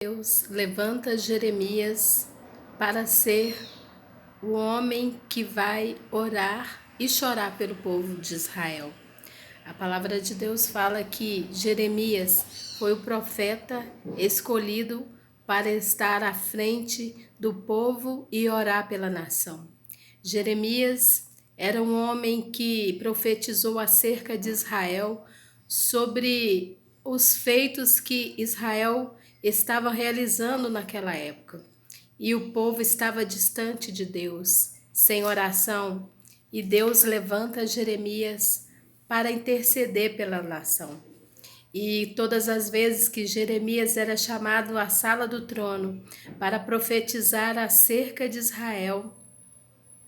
Deus levanta Jeremias para ser o homem que vai orar e chorar pelo povo de Israel. A palavra de Deus fala que Jeremias foi o profeta escolhido para estar à frente do povo e orar pela nação. Jeremias era um homem que profetizou acerca de Israel sobre os feitos que Israel estava realizando naquela época. E o povo estava distante de Deus, sem oração, e Deus levanta Jeremias para interceder pela nação. E todas as vezes que Jeremias era chamado à sala do trono para profetizar acerca de Israel,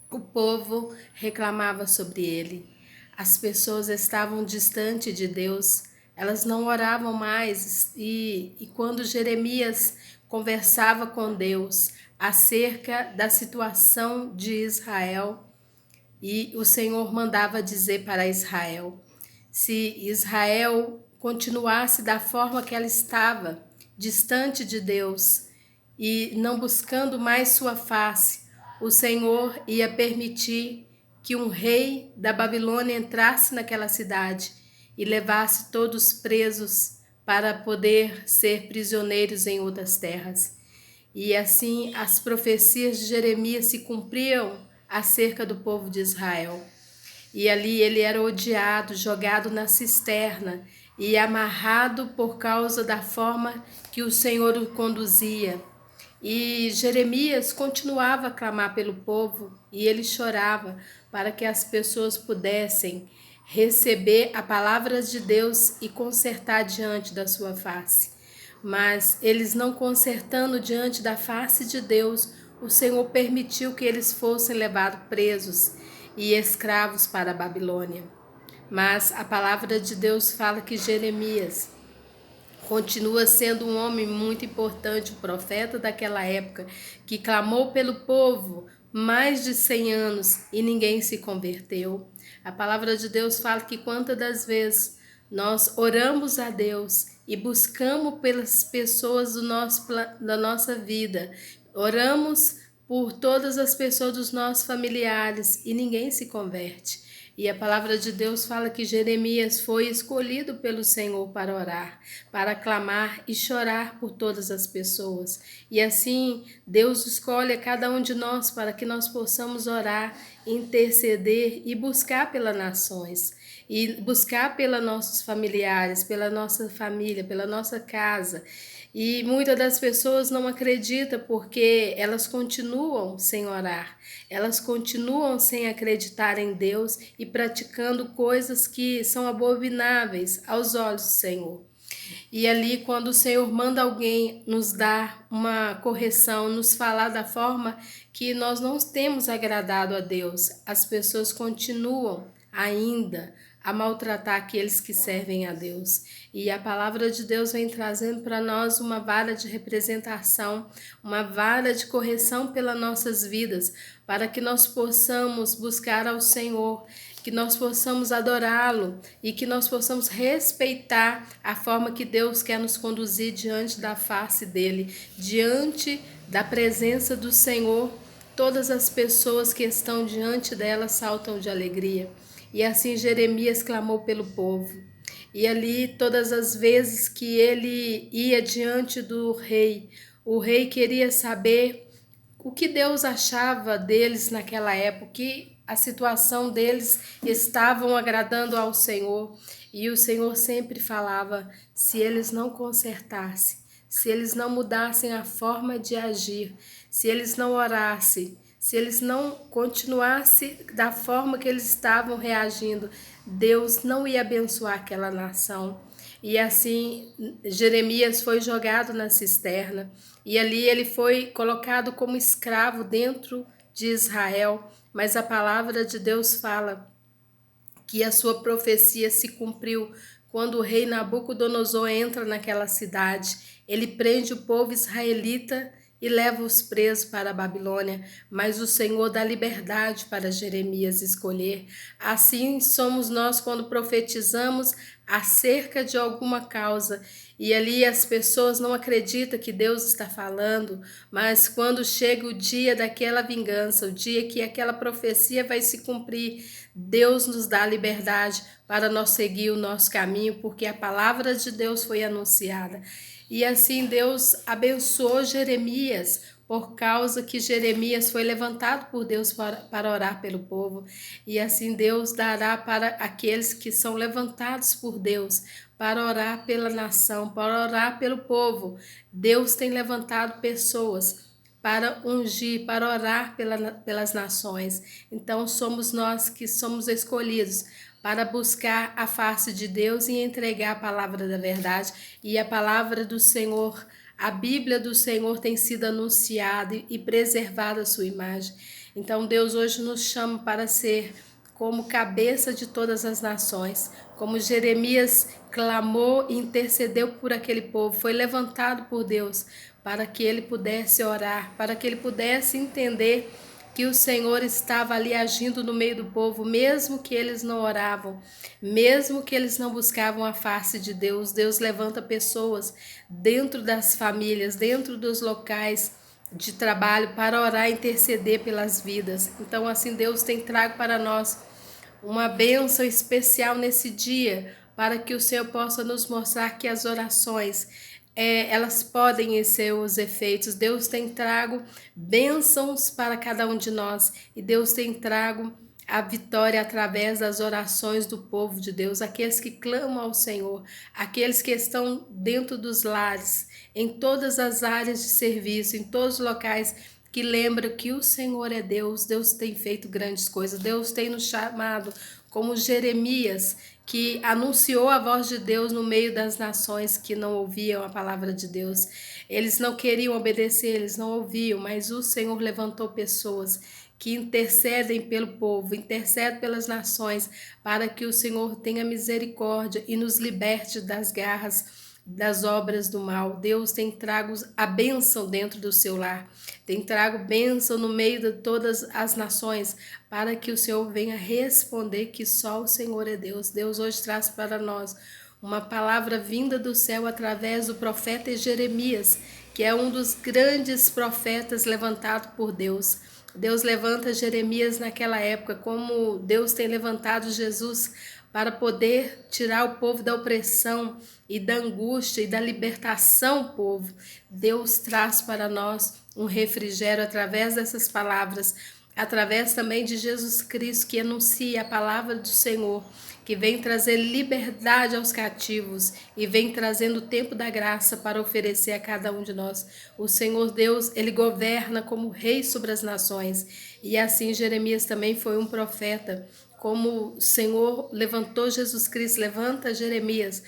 o povo reclamava sobre ele. As pessoas estavam distante de Deus, elas não oravam mais. E quando Jeremias conversava com Deus acerca da situação de Israel, e o Senhor mandava dizer para Israel: se Israel continuasse da forma que ela estava, distante de Deus e não buscando mais sua face, o Senhor ia permitir que um rei da Babilônia entrasse naquela cidade e levasse todos presos para poder ser prisioneiros em outras terras. E assim as profecias de Jeremias se cumpriam acerca do povo de Israel. E ali ele era odiado, jogado na cisterna e amarrado por causa da forma que o Senhor o conduzia. E Jeremias continuava a clamar pelo povo e ele chorava para que as pessoas pudessem receber a palavra de Deus e consertar diante da sua face. Mas eles não consertando diante da face de Deus, o Senhor permitiu que eles fossem levados presos e escravos para a Babilônia. Mas a palavra de Deus fala que Jeremias continua sendo um homem muito importante, o profeta daquela época, que clamou pelo povo mais de 100 anos e ninguém se converteu. A palavra de Deus fala que quantas das vezes nós oramos a Deus e buscamos pelas pessoas da nossa vida, oramos por todas as pessoas dos nossos familiares e ninguém se converte. E a palavra de Deus fala que Jeremias foi escolhido pelo Senhor para orar, para clamar e chorar por todas as pessoas. E assim, Deus escolhe a cada um de nós para que nós possamos orar, interceder e buscar pelas nações. E buscar pelos nossos familiares, pela nossa família, pela nossa casa. E muitas das pessoas não acreditam porque elas continuam sem orar, elas continuam sem acreditar em Deus e praticando coisas que são abomináveis aos olhos do Senhor. E ali, quando o Senhor manda alguém nos dar uma correção, nos falar da forma que nós não temos agradado a Deus, as pessoas continuam ainda a maltratar aqueles que servem a Deus. E a palavra de Deus vem trazendo para nós uma vara de representação, uma vara de correção pelas nossas vidas, para que nós possamos buscar ao Senhor, que nós possamos adorá-lo e que nós possamos respeitar a forma que Deus quer nos conduzir diante da face dele, diante da presença do Senhor. Todas as pessoas que estão diante dela saltam de alegria. E assim Jeremias clamou pelo povo. E ali, todas as vezes que ele ia diante do rei, o rei queria saber o que Deus achava deles naquela época, que a situação deles estavam agradando ao Senhor. E o Senhor sempre falava: se eles não consertassem, se eles não mudassem a forma de agir, se eles não orassem, se eles não continuassem da forma que eles estavam reagindo, Deus não ia abençoar aquela nação. E assim Jeremias foi jogado na cisterna e ali ele foi colocado como escravo dentro de Israel. Mas a palavra de Deus fala que a sua profecia se cumpriu quando o rei Nabucodonosor entra naquela cidade. Ele prende o povo israelita e leva os presos para a Babilônia, mas o Senhor dá liberdade para Jeremias escolher. Assim somos nós quando profetizamos acerca de alguma causa e ali as pessoas não acreditam que Deus está falando, mas quando chega o dia daquela vingança, o dia que aquela profecia vai se cumprir, Deus nos dá liberdade para nós seguir o nosso caminho, porque a palavra de Deus foi anunciada. E assim Deus abençoou Jeremias, por causa que Jeremias foi levantado por Deus para orar pelo povo. E assim Deus dará para aqueles que são levantados por Deus para orar pela nação, para orar pelo povo. Deus tem levantado pessoas para ungir, para orar pelas nações. Então somos nós que somos escolhidos para buscar a face de Deus e entregar a palavra da verdade. E a palavra do Senhor, a Bíblia do Senhor tem sido anunciada e preservada a sua imagem. Então Deus hoje nos chama para ser como cabeça de todas as nações, como Jeremias clamou e intercedeu por aquele povo, foi levantado por Deus para que ele pudesse orar, para que ele pudesse entender que o Senhor estava ali agindo no meio do povo, mesmo que eles não oravam, mesmo que eles não buscavam a face de Deus. Deus levanta pessoas dentro das famílias, dentro dos locais de trabalho para orar e interceder pelas vidas. Então assim Deus tem trago para nós uma bênção especial nesse dia, para que o Senhor possa nos mostrar que as orações, elas podem ser os efeitos. Deus tem trago bênçãos para cada um de nós, e Deus tem trago a vitória através das orações do povo de Deus, aqueles que clamam ao Senhor, aqueles que estão dentro dos lares, em todas as áreas de serviço, em todos os locais, que lembra que o Senhor é Deus. Deus tem feito grandes coisas, Deus tem nos chamado como Jeremias, que anunciou a voz de Deus no meio das nações que não ouviam a palavra de Deus. Eles não queriam obedecer, eles não ouviam, mas o Senhor levantou pessoas que intercedem pelo povo, intercedem pelas nações, para que o Senhor tenha misericórdia e nos liberte das garras das obras do mal. Deus tem trago a bênção dentro do seu lar, tem trago bênção no meio de todas as nações, para que o Senhor venha responder que só o Senhor é Deus. Deus hoje traz para nós uma palavra vinda do céu através do profeta Jeremias, que é um dos grandes profetas levantado por Deus. Deus levanta Jeremias naquela época, como Deus tem levantado Jesus para poder tirar o povo da opressão e da angústia e da libertação, povo. Deus traz para nós um refrigério através dessas palavras, através também de Jesus Cristo, que anuncia a palavra do Senhor, que vem trazer liberdade aos cativos e vem trazendo o tempo da graça para oferecer a cada um de nós. O Senhor Deus, ele governa como rei sobre as nações, e assim Jeremias também foi um profeta. Como o Senhor levantou Jesus Cristo, levanta Jeremias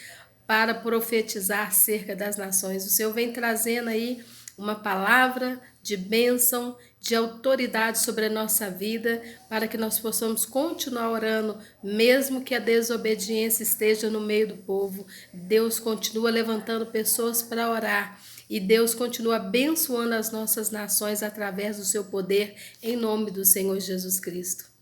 para profetizar acerca das nações. O Senhor vem trazendo aí uma palavra de bênção, de autoridade sobre a nossa vida, para que nós possamos continuar orando, mesmo que a desobediência esteja no meio do povo. Deus continua levantando pessoas para orar, e Deus continua abençoando as nossas nações através do seu poder, em nome do Senhor Jesus Cristo.